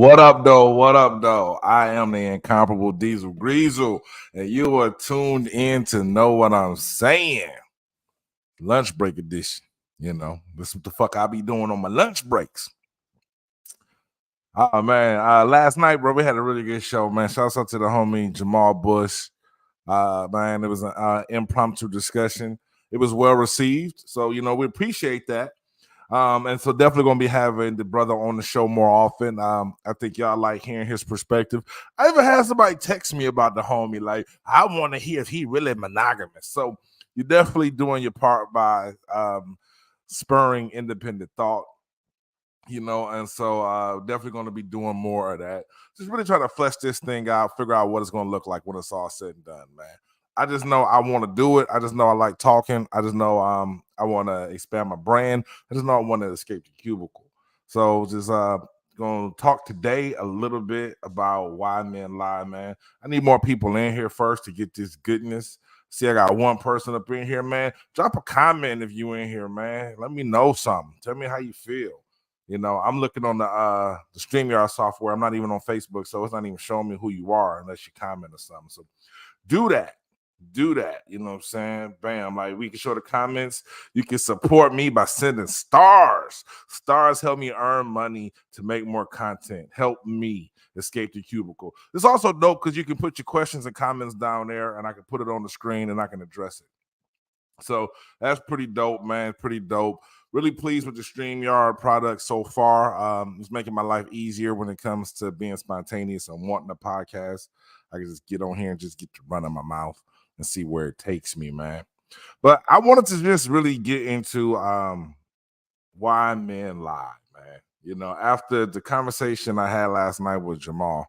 What up, though? What up, though? I am the incomparable Diesel Greasel, and you are tuned in to know what I'm saying. Lunch break edition. This is what the fuck I be doing on my lunch breaks. Oh man, last night, bro, we had a really good show, man. Shouts out to the homie Jamal Bush. Man, it was an impromptu discussion. It was well received, so we appreciate that. And so definitely gonna be having the brother on the show more often. I think y'all like hearing his perspective. I even had somebody text me about the homie, like, I want to hear if he really monogamous. So you're definitely doing your part by spurring independent thought, and so definitely going to be doing more of that. Just really trying to flesh this thing out, figure out what it's going to look like when it's all said and done, man. I just know I want to do it. I just know I like talking. I just know I want to expand my brand. I just know I want to escape the cubicle. So just going to talk today a little bit about why men lie, man. I need more people in here first to get this goodness. See, I got one person up in here, man. Drop a comment if you in here, man. Let me know something. Tell me how you feel. I'm looking on the StreamYard software. I'm not even on Facebook, so it's not even showing me who you are unless you comment or something. So do that. You know what I'm saying? Bam. Like, we can show the comments. You can support me by sending stars. Stars help me earn money to make more content. Help me escape the cubicle. It's also dope because you can put your questions and comments down there, and I can put it on the screen and I can address it. So that's pretty dope, man. Pretty dope. Really pleased with the StreamYard product so far. It's making my life easier when it comes to being spontaneous and wanting a podcast. I can just get on here and just get to run in my mouth and see where it takes me, man. But I wanted to just really get into why men lie, man. After the conversation I had last night with Jamal,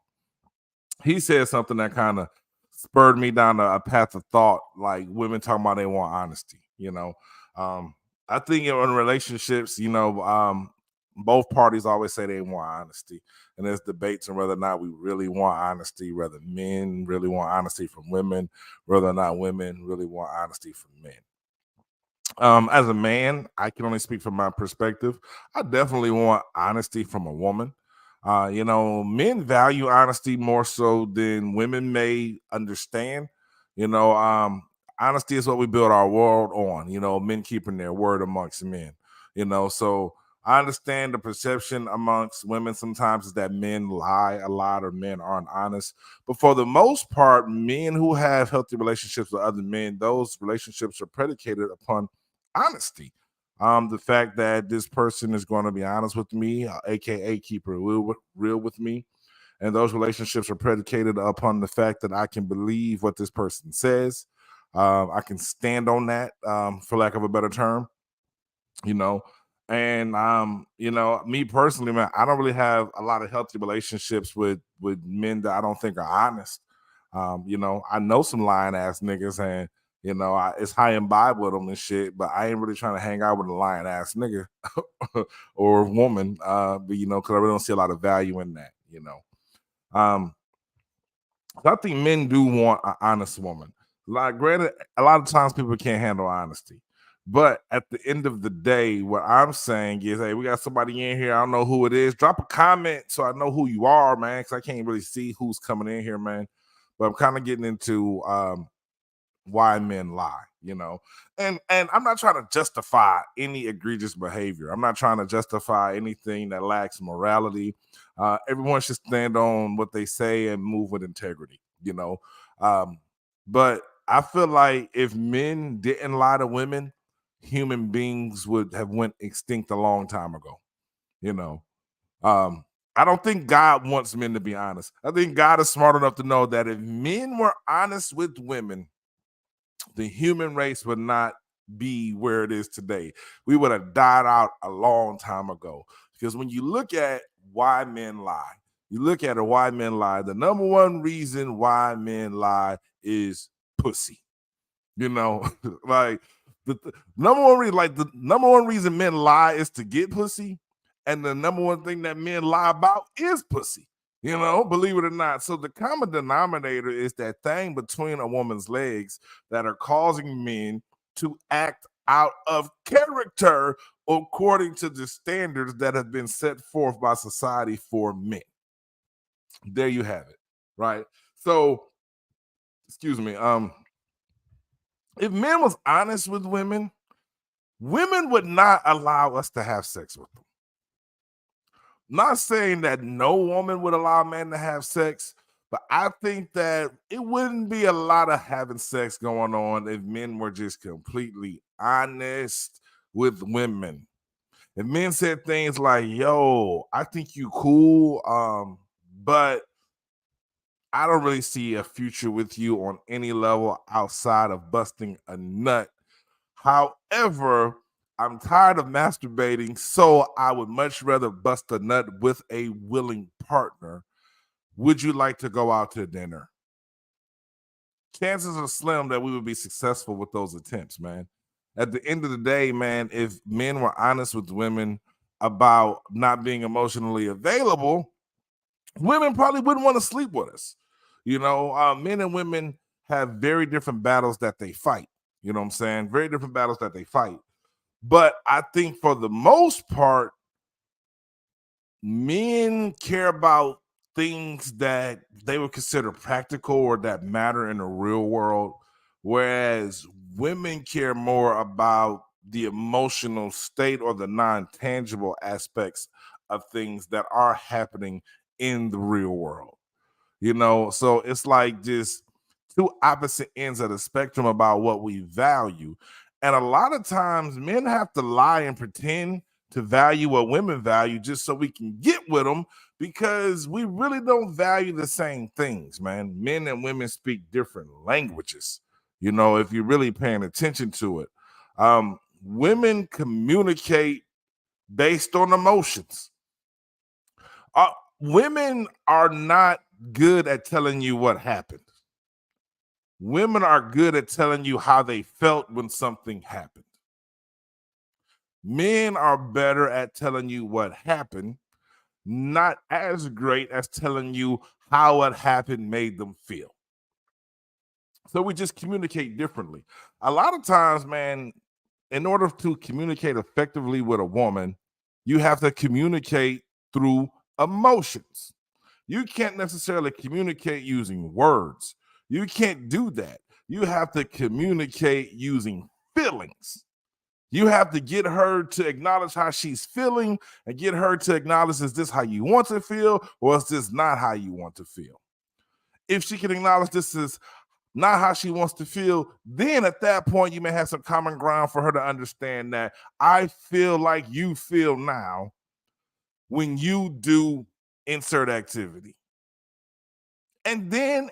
he said something that kind of spurred me down a path of thought, like women talking about they want honesty. I think in relationships, both parties always say they want honesty, and there's debates on whether or not we really want honesty, whether men really want honesty from women, whether or not women really want honesty from men. As a man, I can only speak from my perspective. I definitely want honesty from a woman. Men value honesty more so than women may understand. Honesty is what we build our world on. Men keeping their word amongst men. So I understand the perception amongst women sometimes is that men lie a lot or men aren't honest. But for the most part, men who have healthy relationships with other men, those relationships are predicated upon honesty. The fact that this person is going to be honest with me, aka keep it real with me, and those relationships are predicated upon the fact that I can believe what this person says. I can stand on that, for lack of a better term. And me personally, man, I don't really have a lot of healthy relationships with men that I don't think are honest. I know some lying ass niggas, and it's high and Bible with them and shit, but I ain't really trying to hang out with a lying ass nigga or woman, but because I really don't see a lot of value in that. So I think men do want an honest woman. Like, granted, a lot of times people can't handle honesty. But at the end of the day, what I'm saying is, hey, we got somebody in here. I don't know who it is. Drop a comment so I know who you are, man, because I can't really see who's coming in here, man. But I'm kind of getting into why men lie, and I'm not trying to justify any egregious behavior. I'm not trying to justify anything that lacks morality. Everyone should stand on what they say and move with integrity, but I feel like if men didn't lie to women, human beings would have went extinct a long time ago. I don't think God wants men to be honest. I think God is smart enough to know that if men were honest with women, the human race would not be where it is today. We would have died out a long time ago. Because when you look at why men lie, the number one reason why men lie is pussy. Like the number one reason men lie is to get pussy, and the number one thing that men lie about is pussy. Believe it or not. So the common denominator is that thing between a woman's legs that are causing men to act out of character according to the standards that have been set forth by society for men. There you have it, right? So, excuse me. If men was honest with women, women would not allow us to have sex with them. Not saying that no woman would allow a man to have sex, but I think that it wouldn't be a lot of having sex going on if men were just completely honest with women. If men said things like, "Yo, I think you cool, but I don't really see a future with you on any level outside of busting a nut. However, I'm tired of masturbating, so I would much rather bust a nut with a willing partner. Would you like to go out to dinner?" Chances are slim that we would be successful with those attempts, man. At the end of the day, man, if men were honest with women about not being emotionally available, women probably wouldn't want to sleep with us. Men and women have very different battles that they fight. You know what I'm saying? Very different battles that they fight. But I think for the most part, men care about things that they would consider practical or that matter in the real world, whereas women care more about the emotional state or the non-tangible aspects of things that are happening in the real world. So it's like just two opposite ends of the spectrum about what we value. And a lot of times men have to lie and pretend to value what women value just so we can get with them, because we really don't value the same things, man. Men and women speak different languages, if you're really paying attention to it. Women communicate based on emotions. uh, Women are not good at telling you what happened. Women are good at telling you how they felt when something happened. Men are better at telling you what happened, not as great as telling you how what happened made them feel. So we just communicate differently. A lot of times, man, in order to communicate effectively with a woman, you have to communicate through emotions. You can't necessarily communicate using words. You can't do that. You have to communicate using feelings. You have to get her to acknowledge how she's feeling and get her to acknowledge, is this how you want to feel or is this not how you want to feel? If she can acknowledge this is not how she wants to feel, then at that point you may have some common ground for her to understand that I feel like you feel now when you do insert activity. And then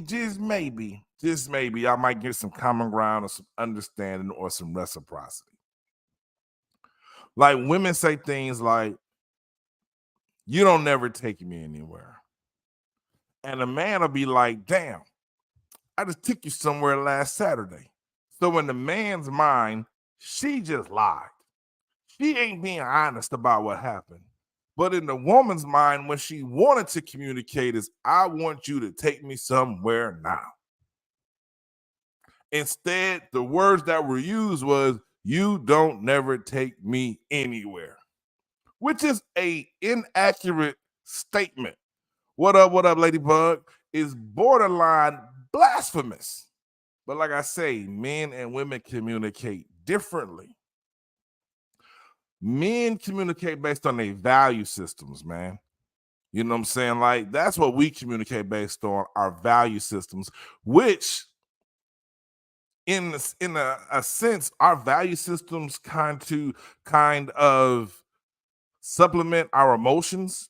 just maybe I might get some common ground or some understanding or some reciprocity. Like women say things like, "You don't never take me anywhere." And a man will be like, "Damn, I just took you somewhere last Saturday." So in the man's mind, she just lied. She ain't being honest about what happened. But in the woman's mind, what she wanted to communicate is, I want you to take me somewhere now. Instead, the words that were used was, "You don't never take me anywhere," which is a inaccurate statement. What up, Ladybug? Is borderline blasphemous. But like I say, men and women communicate differently. Men communicate based on their value systems, man. You know what I'm saying? Like that's what we communicate based on, our value systems, which in a sense, our value systems kind of supplement our emotions,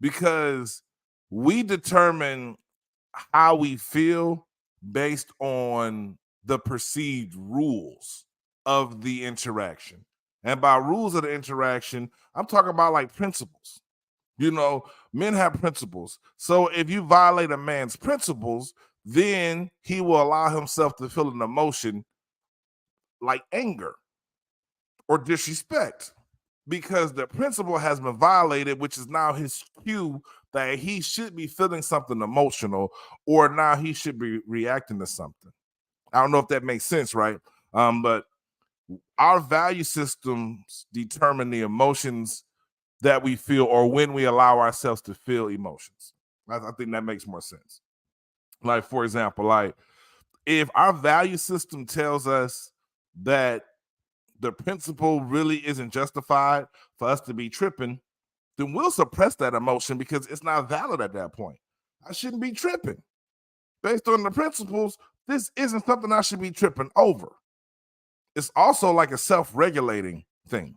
because we determine how we feel based on the perceived rules of the interaction. And by rules of the interaction, I'm talking about like principles. You know, men have principles. So if you violate a man's principles, then he will allow himself to feel an emotion like anger or disrespect, because the principle has been violated, which is now his cue that he should be feeling something emotional, or now he should be reacting to something. I don't know if that makes sense, right? But our value systems determine the emotions that we feel, or when we allow ourselves to feel emotions. I think that makes more sense. Like, for example, like if our value system tells us that the principle really isn't justified for us to be tripping, then we'll suppress that emotion because it's not valid at that point. I shouldn't be tripping. Based on the principles, this isn't something I should be tripping over. It's also like a self-regulating thing.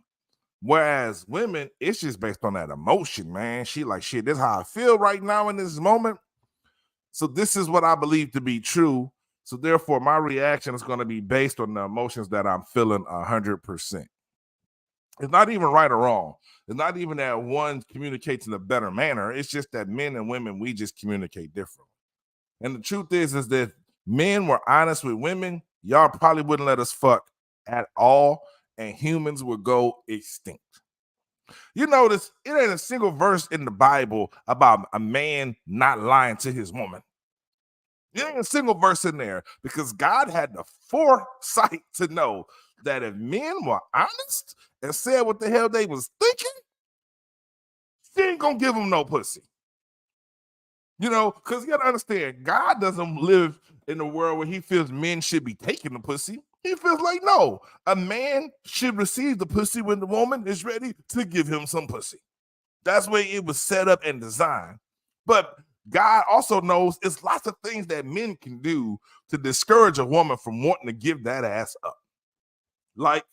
Whereas women, it's just based on that emotion, man. She like, shit, this is how I feel right now in this moment. So this is what I believe to be true. So therefore, my reaction is going to be based on the emotions that I'm feeling 100%. It's not even right or wrong. It's not even that one communicates in a better manner. It's just that men and women, we just communicate differently. And the truth is that men were honest with women, y'all probably wouldn't let us fuck at all, and humans would go extinct. You notice it ain't a single verse in the Bible about a man not lying to his woman. There ain't a single verse in there because God had the foresight to know that if men were honest and said what the hell they was thinking, she ain't gonna give them no pussy. You know, because you gotta understand, God doesn't live in a world where he feels men should be taking the pussy. He feels like, no, a man should receive the pussy when the woman is ready to give him some pussy. That's the way it was set up and designed. But God also knows it's lots of things that men can do to discourage a woman from wanting to give that ass up. Like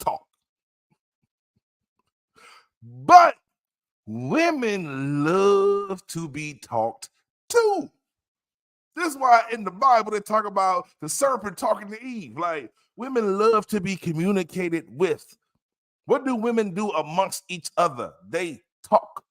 talk. But women love to be talked to. This is why in the Bible they talk about the serpent talking to Eve. Like, women love to be communicated with. What do women do amongst each other? They talk.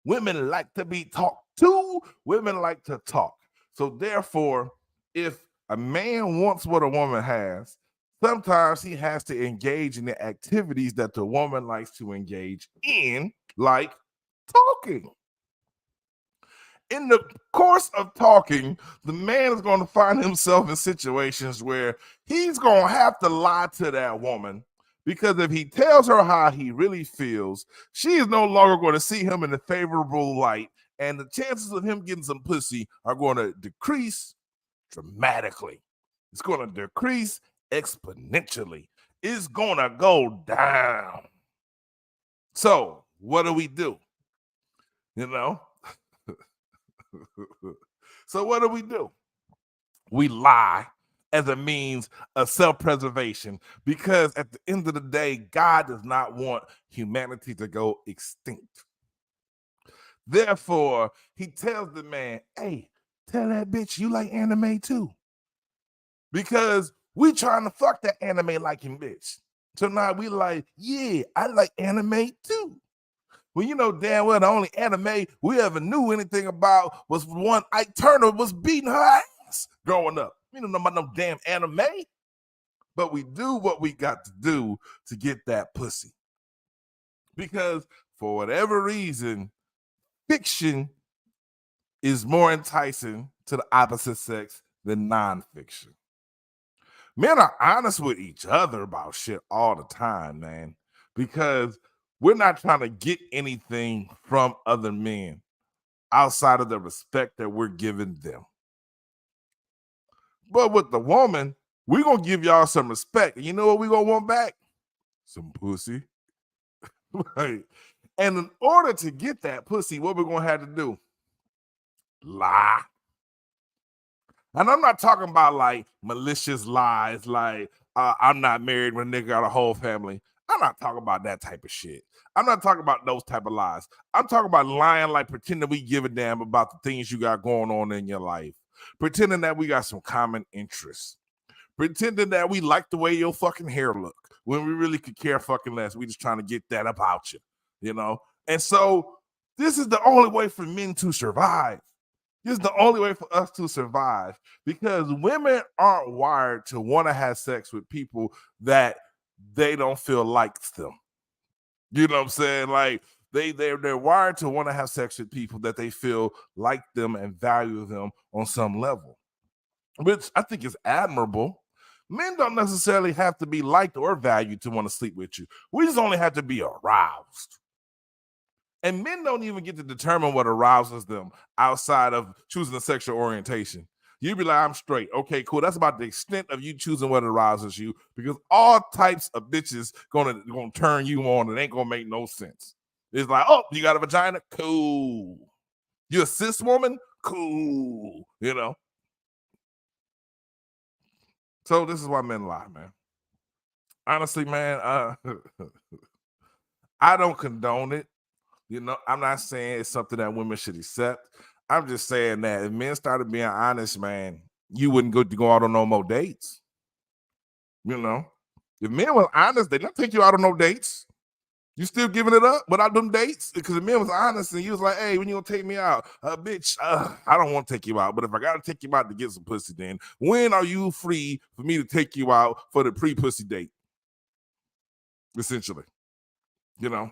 Women like to be talked to. Women like to talk. So therefore, if a man wants what a woman has, sometimes he has to engage in the activities that the woman likes to engage in, like talking. In the course of talking, the man is going to find himself in situations where he's going to have to lie to that woman, because if he tells her how he really feels, she is no longer going to see him in a favorable light, and the chances of him getting some pussy are going to decrease dramatically. It's going to decrease exponentially. It's going to go down. So what do we do? You know? So what do? We lie as a means of self-preservation, because at the end of the day, God does not want humanity to go extinct. Therefore, he tells the man, hey, tell that bitch you like anime too. Because we trying to fuck that anime liking bitch. So now we like, yeah, I like anime too. Well, you know damn well the only anime we ever knew anything about was one Ike Turner was beating her ass growing up. We don't know about no damn anime, but we do what we got to do to get that pussy. Because for whatever reason, fiction is more enticing to the opposite sex than nonfiction. Men are honest with each other about shit all the time, man, because we're not trying to get anything from other men outside of the respect that we're giving them. But with the woman, we're going to give y'all some respect. And you know what we're going to want back? Some pussy. Right. And in order to get that pussy, what we're going to have to do? Lie. And I'm not talking about like malicious lies, like I'm not married when a nigga got a whole family. I'm not talking about that type of shit. I'm not talking about those type of lies. I'm talking about lying like pretending we give a damn about the things you got going on in your life. Pretending that we got some common interests. Pretending that we like the way your fucking hair look when we really could care fucking less. We just trying to get that about you, you know? And so this is the only way for men to survive. This is the only way for us to survive, because women aren't wired to want to have sex with people that they don't feel likes them. You know what I'm saying? Like they're wired to want to have sex with people that they feel like them and value them on some level, which I think is admirable. Men don't necessarily have to be liked or valued to want to sleep with you. We just only have to be aroused. And men don't even get to determine what arouses them outside of choosing a sexual orientation. You be like, I'm straight. Okay, cool. That's about the extent of you choosing what arouses you, because all types of bitches gonna turn you on. It ain't gonna make no sense. It's like, oh, you got a vagina? Cool. You a cis woman? Cool. You know. So this is why men lie, man. Honestly, man, I don't condone it. You know, I'm not saying it's something that women should accept. I'm just saying that if men started being honest, man, you wouldn't go out on no more dates. You know, if men were honest, they don't take you out on no dates. You still giving it up without them dates? Because the man was honest and he was like, hey, when you gonna take me out? Bitch, I don't want to take you out. But if I gotta take you out to get some pussy, then when are you free for me to take you out for the pre-pussy date? Essentially, you know.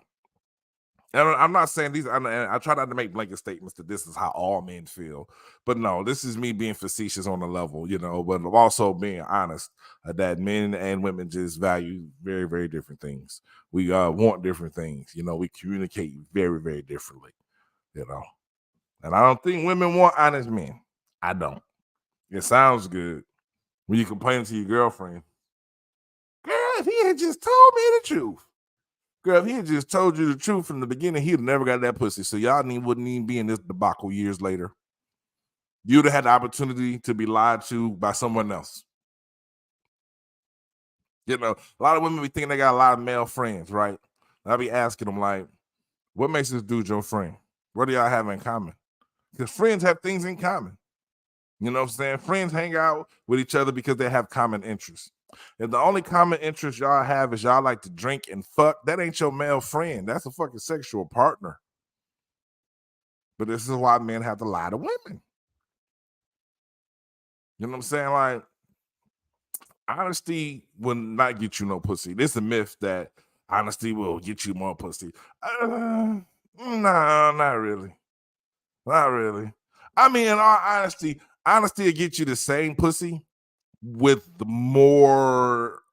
And I'm not saying these. I try not to make blanket statements that this is how all men feel, but no, this is me being facetious on the level, you know. But also being honest that men and women just value very, very different things. We want different things, you know. We communicate very, very differently, you know. And I don't think women want honest men. I don't. It sounds good when you complain to your girlfriend. Girl, if he had just told me the truth. Girl, if he had just told you the truth from the beginning, he'd never got that pussy. So y'all wouldn't even be in this debacle years later. You'd have had the opportunity to be lied to by someone else. You know, a lot of women be thinking they got a lot of male friends, right? I'll be asking them, like, what makes this dude your friend? What do y'all have in common? Because friends have things in common. You know what I'm saying? Friends hang out with each other because they have common interests. If the only common interest y'all have is y'all like to drink and fuck, that ain't your male friend. That's a fucking sexual partner. But this is why men have to lie to women. You know what I'm saying? Like, honesty will not get you no pussy. This is a myth that honesty will get you more pussy. No, not really. Not really. I mean, in all honesty, honesty will get you the same pussy with more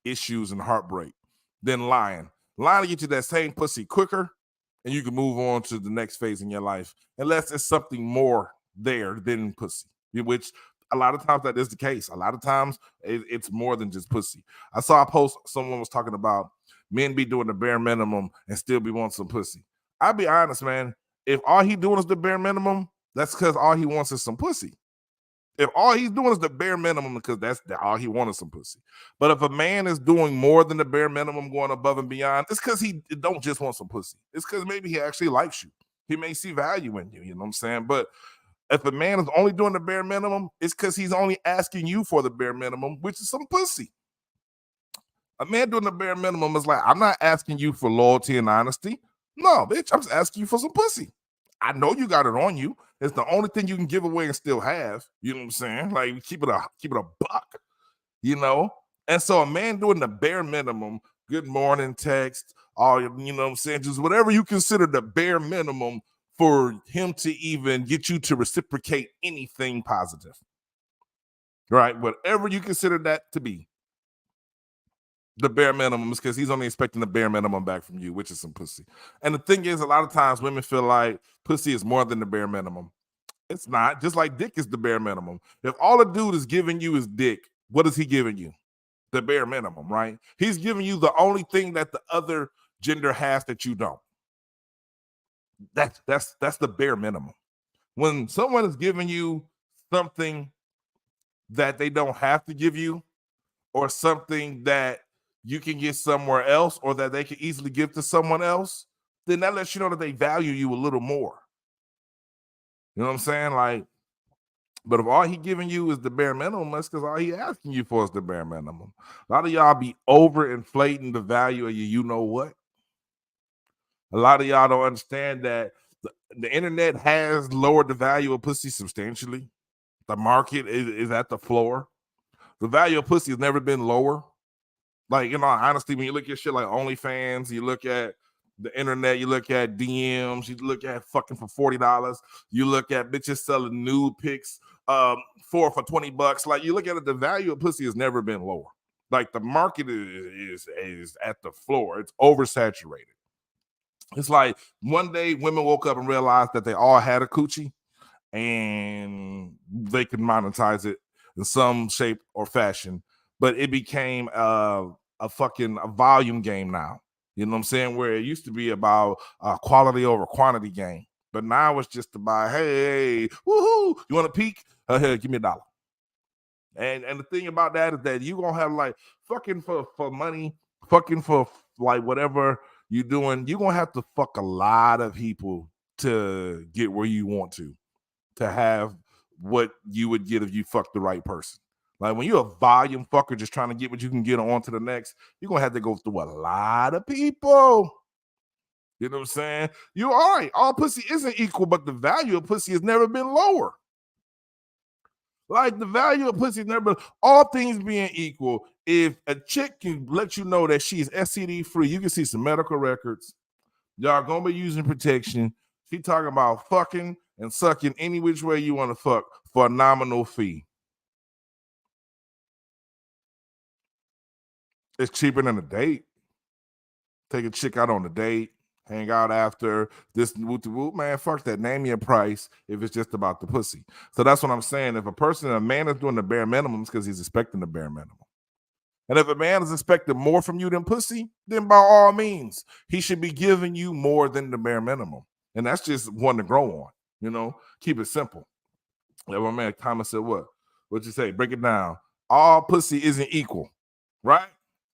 issues and heartbreak than lying. Lying to get you that same pussy quicker, and you can move on to the next phase in your life, unless it's something more there than pussy, which a lot of times that is the case. A lot of times it's more than just pussy. I saw a post, someone was talking about men be doing the bare minimum and still be wanting some pussy. I'll be honest, man. If all he doing is the bare minimum, that's because all he wants is some pussy. If all he's doing is the bare minimum, because that's all he wants is some pussy. But if a man is doing more than the bare minimum, going above and beyond, it's because he don't just want some pussy. It's because maybe he actually likes you. He may see value in you. You know what I'm saying? But if a man is only doing the bare minimum, it's because he's only asking you for the bare minimum, which is some pussy. A man doing the bare minimum is like, I'm not asking you for loyalty and honesty. No, bitch, I'm just asking you for some pussy. I know you got it on you. It's the only thing you can give away and still have. You know what I'm saying? Like keep it a buck, you know? And so a man doing the bare minimum, good morning text, all you know what I'm saying, just whatever you consider the bare minimum for him to even get you to reciprocate anything positive. Right? Whatever you consider that to be. The bare minimum is because he's only expecting the bare minimum back from you, which is some pussy. And the thing is, a lot of times women feel like pussy is more than the bare minimum. It's not. Just like dick is the bare minimum. If all a dude is giving you is dick, what is he giving you? The bare minimum, right? He's giving you the only thing that the other gender has that you don't. That's the bare minimum. When someone is giving you something that they don't have to give you, or something that you can get somewhere else, or that they can easily give to someone else, then that lets you know that they value you a little more. You know what I'm saying? Like, but if all he giving you is the bare minimum, that's because all he asking you for is the bare minimum. A lot of y'all be overinflating the value of you know what? A lot of y'all don't understand that the internet has lowered the value of pussy substantially. The market is at the floor. The value of pussy has never been lower. Like, you know, honestly, when you look at shit like OnlyFans, you look at the internet, you look at DMs, you look at fucking for $40, you look at bitches selling nude pics for $20. Like, you look at it, the value of pussy has never been lower. Like, the market is at the floor. It's oversaturated. It's like one day women woke up and realized that they all had a coochie and they could monetize it in some shape or fashion, but it became a volume game now. You know what I'm saying? Where it used to be about quality over quantity game, but now it's just about, hey, woohoo, you want to peek? Here, give me $1. And the thing about that is that you gonna have like fucking for money, fucking for like whatever you're doing, you're gonna have to fuck a lot of people to get where you want to have what you would get if you fucked the right person. Like when you're a volume fucker just trying to get what you can get on to the next, you're gonna have to go through a lot of people. You know what I'm saying? You all right, all pussy isn't equal, but the value of pussy has never been lower. Like the value of pussy never, all things being equal, if a chick can let you know that she's STD free, you can see some medical records. Y'all gonna be using protection. She talking about fucking and sucking any which way you want to fuck for a nominal fee. It's cheaper than a date. Take a chick out on a date, hang out after this whoop de whoop, man. Fuck that. Name me a price if it's just about the pussy. So that's what I'm saying. If a man is doing the bare minimum, it's because he's expecting the bare minimum. And if a man is expecting more from you than pussy, then by all means, he should be giving you more than the bare minimum. And that's just one to grow on, you know, keep it simple. Like my man Thomas said, what? What'd you say? Break it down. All pussy isn't equal, right?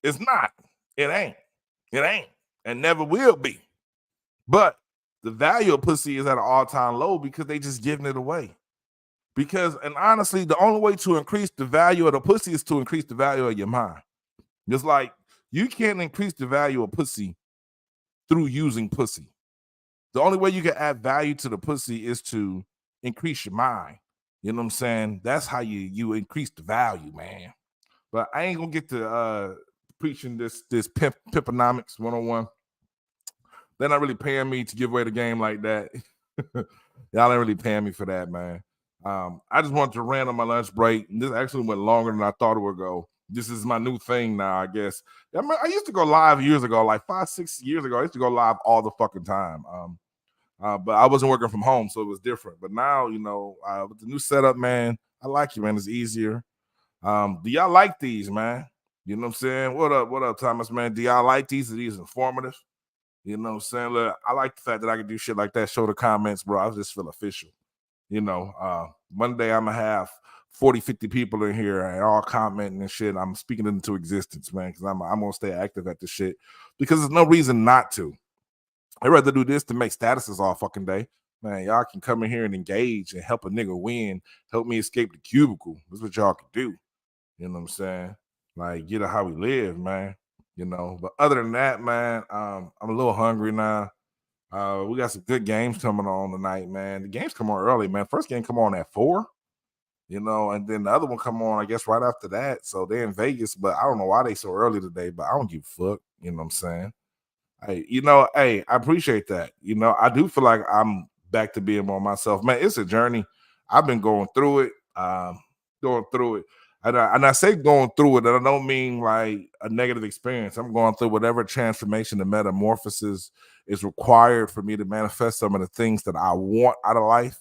It's not. It ain't. It ain't. And never will be. But the value of pussy is at an all-time low because they just giving it away. Because, and honestly, the only way to increase the value of the pussy is to increase the value of your mind. Just like you can't increase the value of pussy through using pussy. The only way you can add value to the pussy is to increase your mind. You know what I'm saying? That's how you increase the value, man. But I ain't gonna get to preaching this pimponomics 101. They're not really paying me to give away the game like that. Y'all ain't really paying me for that, man. I just wanted to rant on my lunch break. This actually went longer than I thought it would go. This is my new thing now, I guess. I used to go live years ago, like 5-6 years ago. I used to go live all the fucking time. But I wasn't working from home, so it was different. But now, you know, with the new setup, man, I like it, man. It's easier. Do y'all like these, man? You know what I'm saying? What up, Thomas, man? Do y'all like these? Are these informative? You know what I'm saying? Look, I like the fact that I can do shit like that. Show the comments, bro. I just feel official. You know, one day I'm gonna have 40, 50 people in here and all commenting and shit. I'm speaking into existence, man, because I'm gonna stay active at this shit because there's no reason not to. I'd rather do this to make statuses all fucking day. Man, y'all can come in here and engage and help a nigga win, help me escape the cubicle. That's what y'all can do. You know what I'm saying? Like, get it how we live, man. You know, but other than that, man, I'm a little hungry now. We got some good games coming on tonight, man. The games come on early, man. First game come on at 4, you know, and then the other one come on, I guess, right after that. So they're in Vegas, but I don't know why they so early today, but I don't give a fuck. You know what I'm saying? Hey, I appreciate that. You know, I do feel like I'm back to being more myself. Man, it's a journey. I've been going through it. Going through it. And I say going through it, and I don't mean like a negative experience. I'm going through whatever transformation and metamorphosis is required for me to manifest some of the things that I want out of life.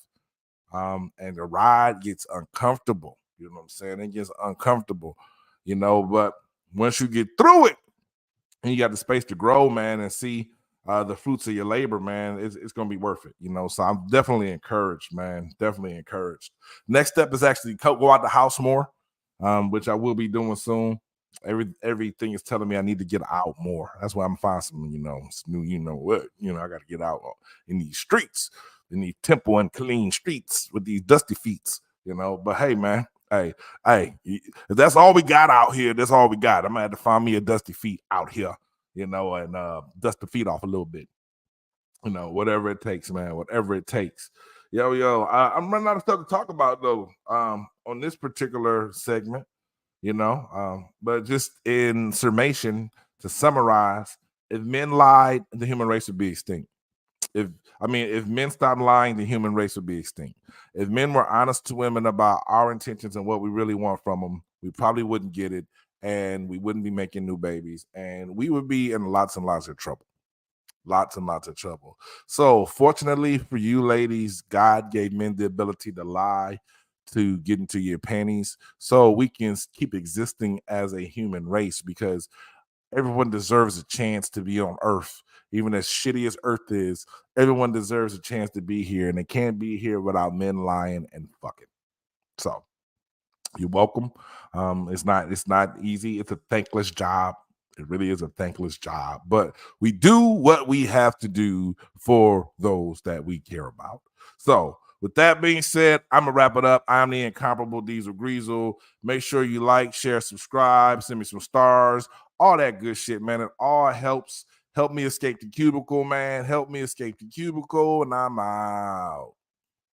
And the ride gets uncomfortable. You know what I'm saying? It gets uncomfortable, you know, but once you get through it and you got the space to grow, man, and see the fruits of your labor, man, it's going to be worth it, you know. So I'm definitely encouraged, man. Definitely encouraged. Next step is actually go out the house more. Which I will be doing soon. Everything is telling me I need to get out more. That's why I'm finding some, you know, new, you know what, you know, I got to get out in these streets, in these temple and clean streets with these dusty feet, you know. But hey, man, hey, if that's all we got out here, that's all we got. I'm gonna have to find me a dusty feet out here, you know, and dust the feet off a little bit, you know, whatever it takes, man, whatever it takes. Yo, I'm running out of stuff to talk about though. On this particular segment, you know. But just in summation, to summarize, if men lied, the human race would be extinct. If men stopped lying, the human race would be extinct. If men were honest to women about our intentions and what we really want from them, we probably wouldn't get it, and we wouldn't be making new babies, and we would be in lots and lots of trouble. lots and lots of trouble. So, fortunately for you ladies, God gave men the ability to lie, to get into your panties, so we can keep existing as a human race because everyone deserves a chance to be on Earth. Even as shitty as Earth is, everyone deserves a chance to be here, and they can't be here without men lying and fucking. So, you're welcome. It's not easy. It's a thankless job. It really is a thankless job, but we do what we have to do for those that we care about. So, with that being said, I'm gonna wrap it up. I'm the incomparable Diesel Greasel. Make sure you like, share, subscribe, send me some stars, all that good shit, man. It all helps. Help me escape the cubicle, man. Help me escape the cubicle, and I'm out.